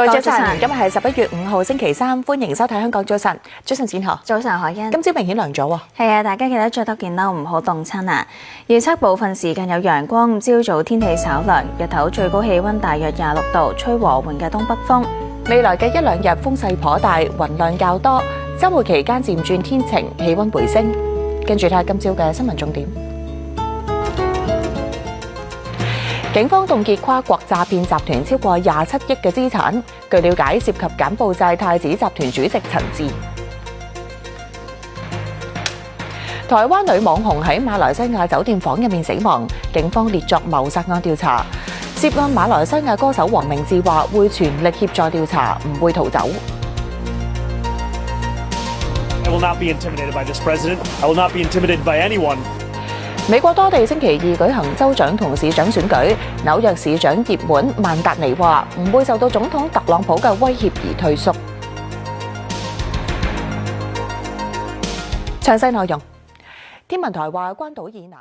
各位早晨，今日係11月5號星期三，歡迎收睇香港早晨。早晨展河，早晨海欣。今朝明顯涼咗喎。係啊，大家記得着多件褸，唔好凍親啊！預測部分時間有陽光，朝早天氣稍涼，日頭最高氣温大約26度，吹和緩嘅東北風。未來嘅一兩日風勢頗大，雲量較多，週末期間漸轉天晴，氣温回升。跟住睇下今朝嘅新聞重點。警方凍結跨國詐騙集團超過27億嘅資產，據了解涉及柬埔寨太子集團主席陳志。台灣女網紅喺馬來西亞酒店房入面死亡，警方列作謀殺案調查。涉案馬來西亞歌手黃明志話會全力協助調查，唔會逃走。I will not be intimidated by this president. I will not be intimidated by anyone. 美國多地星期二舉行州長同市長選舉，紐約市長葉本曼達尼話唔會受到總統特朗普嘅威脅而退縮。詳細內容，天文台話關島以南。